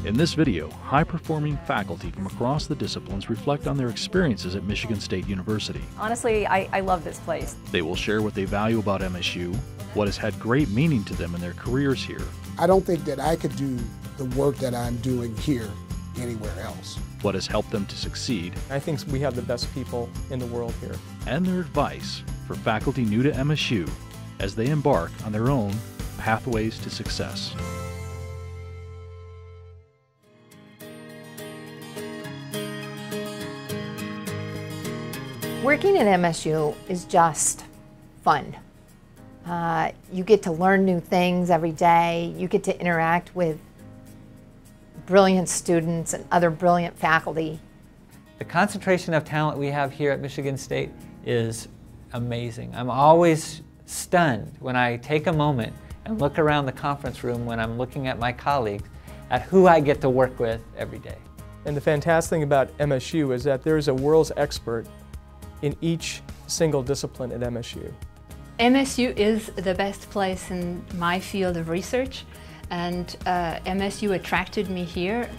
In this video, high-performing faculty from across the disciplines reflect on their experiences at Michigan State University. Honestly, I love this place. They will share what they value about MSU, what has had great meaning to them in their careers here. I don't think that I could do the work that I'm doing here anywhere else. What has helped them to succeed. I think we have the best people in the world here. And their advice for faculty new to MSU as they embark on their own pathways to success. Working at MSU is just fun. You get to learn new things every day. You get to interact with brilliant students and other brilliant faculty. The concentration of talent we have here at Michigan State is amazing. I'm always stunned when I take a moment and look around the conference room when I'm looking at my colleagues at who I get to work with every day. And the fantastic thing about MSU is that there's a world's expert in each single discipline at MSU. MSU is the best place in my field of research, and MSU attracted me here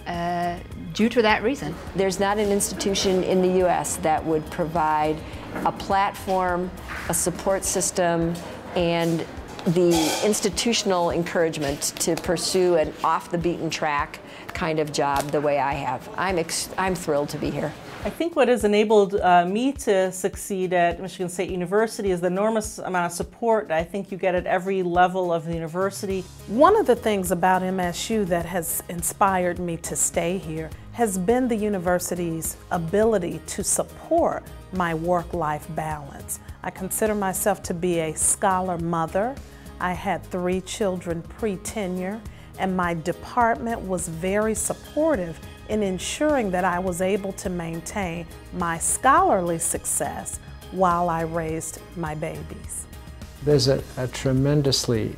due to that reason. There's not an institution in the U.S. that would provide a platform, a support system, and the institutional encouragement to pursue an off-the-beaten-track kind of job the way I have. I'm thrilled to be here. I think what has enabled me to succeed at Michigan State University is the enormous amount of support I think you get at every level of the university. One of the things about MSU that has inspired me to stay here has been the university's ability to support my work-life balance. I consider myself to be a scholar mother. I had 3 children pre-tenure, and my department was very supportive in ensuring that I was able to maintain my scholarly success while I raised my babies. There's a tremendously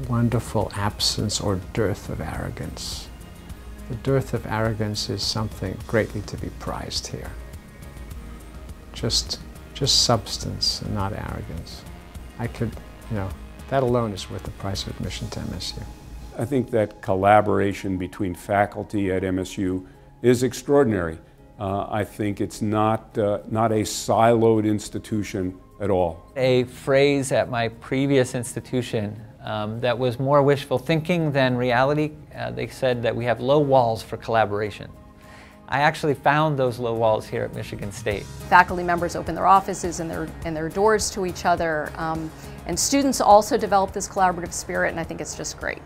wonderful absence or dearth of arrogance. The dearth of arrogance is something greatly to be prized here. Just substance and not arrogance. That alone is worth the price of admission to MSU. I think that collaboration between faculty at MSU is extraordinary. I think it's not a siloed institution at all. A phrase at my previous institution that was more wishful thinking than reality, they said that we have low walls for collaboration. I actually found those low walls here at Michigan State. Faculty members open their offices and their doors to each other, and students also develop this collaborative spirit, and I think it's just great.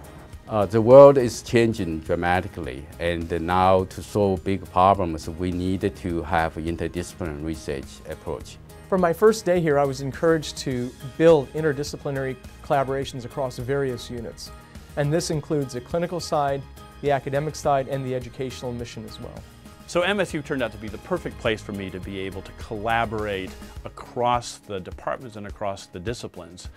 The world is changing dramatically, and now to solve big problems, we need to have an interdisciplinary research approach. From my first day here, I was encouraged to build interdisciplinary collaborations across various units. And this includes the clinical side, the academic side, and the educational mission as well. So MSU turned out to be the perfect place for me to be able to collaborate across the departments and across the disciplines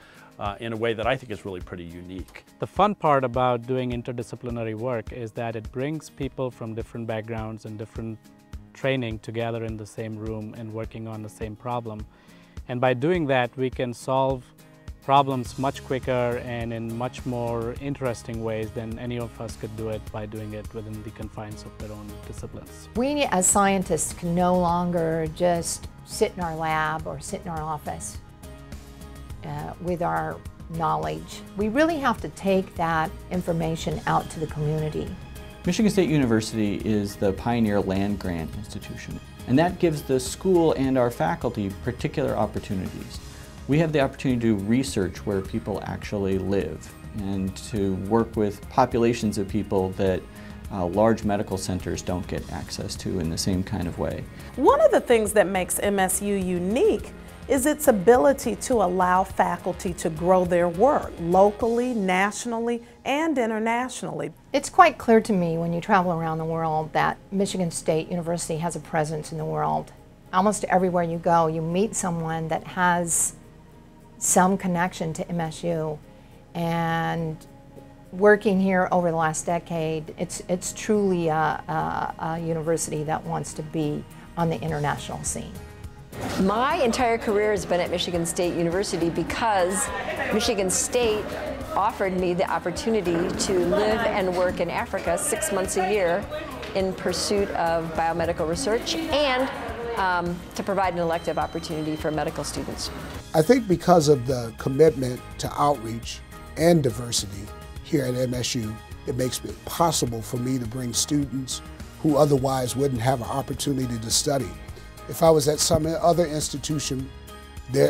in a way that I think is really pretty unique. The fun part about doing interdisciplinary work is that it brings people from different backgrounds and different training together in the same room and working on the same problem. And by doing that, we can solve problems much quicker and in much more interesting ways than any of us could do it by doing it within the confines of their own disciplines. We as scientists can no longer just sit in our lab or sit in our office with our knowledge. We really have to take that information out to the community. Michigan State University is the Pioneer Land Grant Institution, and that gives the school and our faculty particular opportunities. We have the opportunity to do research where people actually live and to work with populations of people that large medical centers don't get access to in the same kind of way. One of the things that makes MSU unique is its ability to allow faculty to grow their work locally, nationally, and internationally. It's quite clear to me when you travel around the world that Michigan State University has a presence in the world. Almost everywhere you go, you meet someone that has some connection to MSU, and working here over the last decade, it's truly a university that wants to be on the international scene. My entire career has been at Michigan State University because Michigan State offered me the opportunity to live and work in Africa 6 months a year in pursuit of biomedical research and to provide an elective opportunity for medical students. I think because of the commitment to outreach and diversity here at MSU, it makes it possible for me to bring students who otherwise wouldn't have an opportunity to study. If I was at some other institution,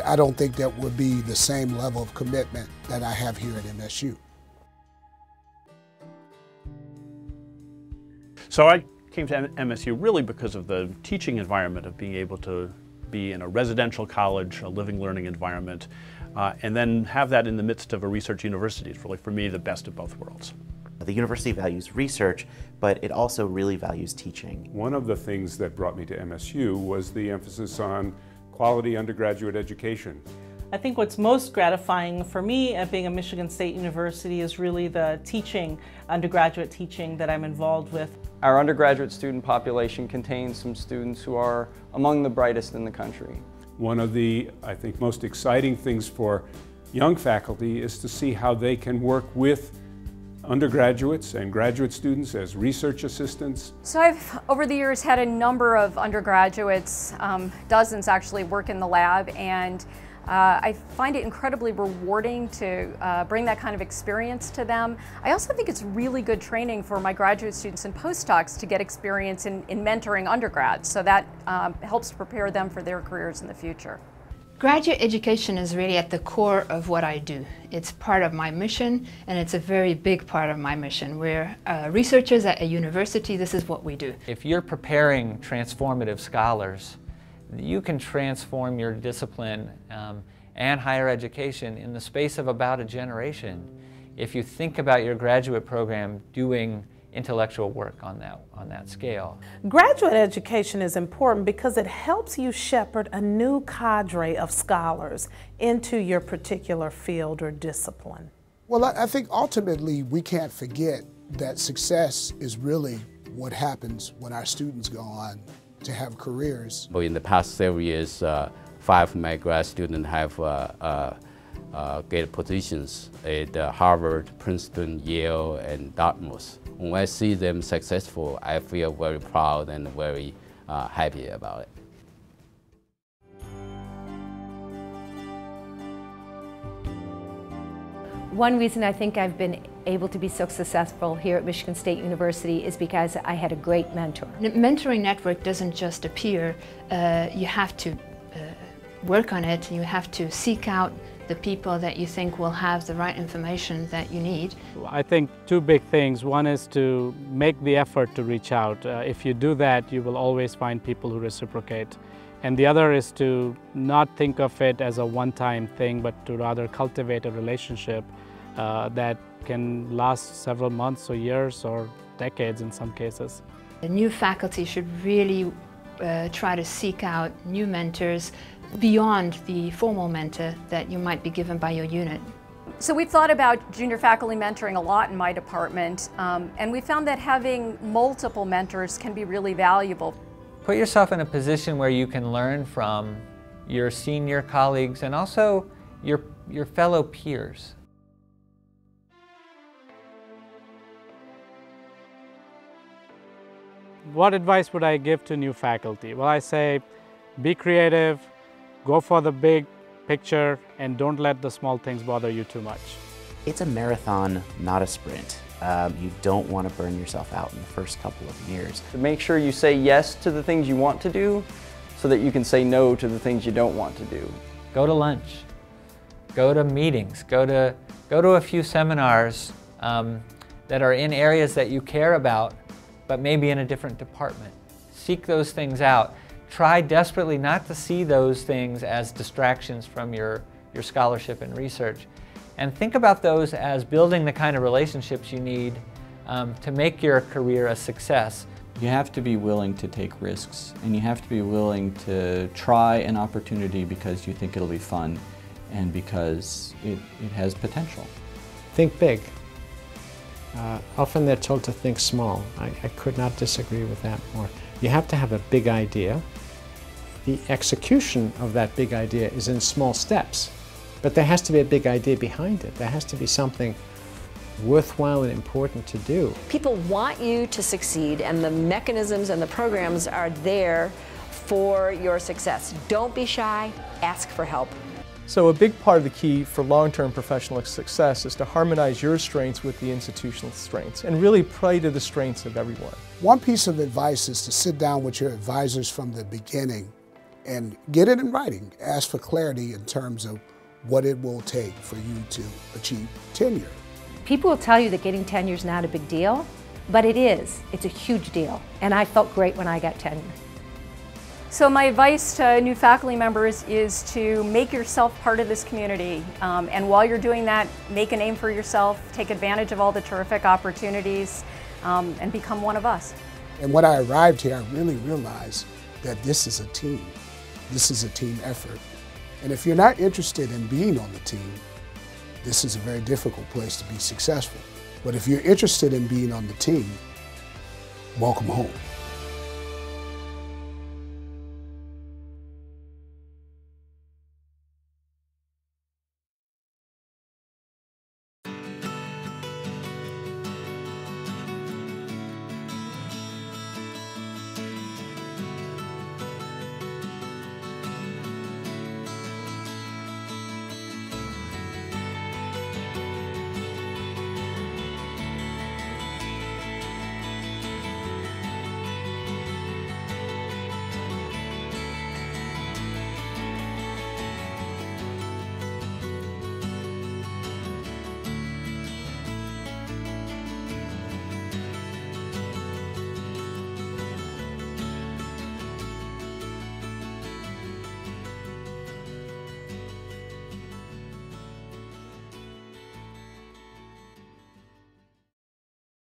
I don't think that would be the same level of commitment that I have here at MSU. So I came to MSU really because of the teaching environment of being able to be in a residential college, a living learning environment, and then have that in the midst of a research university is really, for me, the best of both worlds. The university values research, but it also really values teaching. One of the things that brought me to MSU was the emphasis on quality undergraduate education. I think what's most gratifying for me at being a Michigan State University is really the teaching, undergraduate teaching that I'm involved with. Our undergraduate student population contains some students who are among the brightest in the country. One of the, I think, most exciting things for young faculty is to see how they can work with undergraduates and graduate students as research assistants. So I've, over the years, had a number of undergraduates, dozens actually, work in the lab, and I find it incredibly rewarding to bring that kind of experience to them. I also think it's really good training for my graduate students and postdocs to get experience in mentoring undergrads, so that helps prepare them for their careers in the future. Graduate education is really at the core of what I do. It's part of my mission, and it's a very big part of my mission. We're researchers at a university. This is what we do. If you're preparing transformative scholars, you can transform your discipline and higher education in the space of about a generation if you think about your graduate program doing intellectual work on that scale. Graduate education is important because it helps you shepherd a new cadre of scholars into your particular field or discipline. Well, I think ultimately we can't forget that success is really what happens when our students go on to have careers. In the past several years, 5 of my grad students have get positions at Harvard, Princeton, Yale, and Dartmouth. When I see them successful, I feel very proud and very happy about it. One reason I think I've been able to be so successful here at Michigan State University is because I had a great mentor. The mentoring network doesn't just appear. You have to work on it. You have to seek out the people that you think will have the right information that you need. I think 2 big things. One is to make the effort to reach out. If you do that, you will always find people who reciprocate. And the other is to not think of it as a one-time thing, but to rather cultivate a relationship that can last several months or years or decades in some cases. The new faculty should really try to seek out new mentors beyond the formal mentor that you might be given by your unit. So we've thought about junior faculty mentoring a lot in my department, and we found that having multiple mentors can be really valuable. Put yourself in a position where you can learn from your senior colleagues and also your fellow peers. What advice would I give to new faculty? Well, I say be creative, go for the big picture, and don't let the small things bother you too much. It's a marathon, not a sprint. You don't want to burn yourself out in the first couple of years. To make sure you say yes to the things you want to do so that you can say no to the things you don't want to do. Go to lunch, go to meetings, go to a few seminars that are in areas that you care about, but maybe in a different department. Seek those things out. Try desperately not to see those things as distractions from your scholarship and research. And think about those as building the kind of relationships you need to make your career a success. You have to be willing to take risks, and you have to be willing to try an opportunity because you think it'll be fun and because it has potential. Think big. Often they're told to think small. I could not disagree with that more. You have to have a big idea. The execution of that big idea is in small steps, But there has to be a big idea behind it. There has to be something worthwhile and important to do. People want you to succeed, and the mechanisms and the programs are there for your success. Don't be shy, ask for help. So a big part of the key for long-term professional success is to harmonize your strengths with the institutional strengths and really play to the strengths of everyone. One piece of advice is to sit down with your advisors from the beginning and get it in writing. Ask for clarity in terms of what it will take for you to achieve tenure. People will tell you that getting tenure is not a big deal, but it is. It's a huge deal, and I felt great when I got tenure. So my advice to new faculty members is to make yourself part of this community. And while you're doing that, make a name for yourself, take advantage of all the terrific opportunities, and become one of us. And when I arrived here, I really realized that this is a team. This is a team effort. And if you're not interested in being on the team, this is a very difficult place to be successful. But if you're interested in being on the team, welcome home.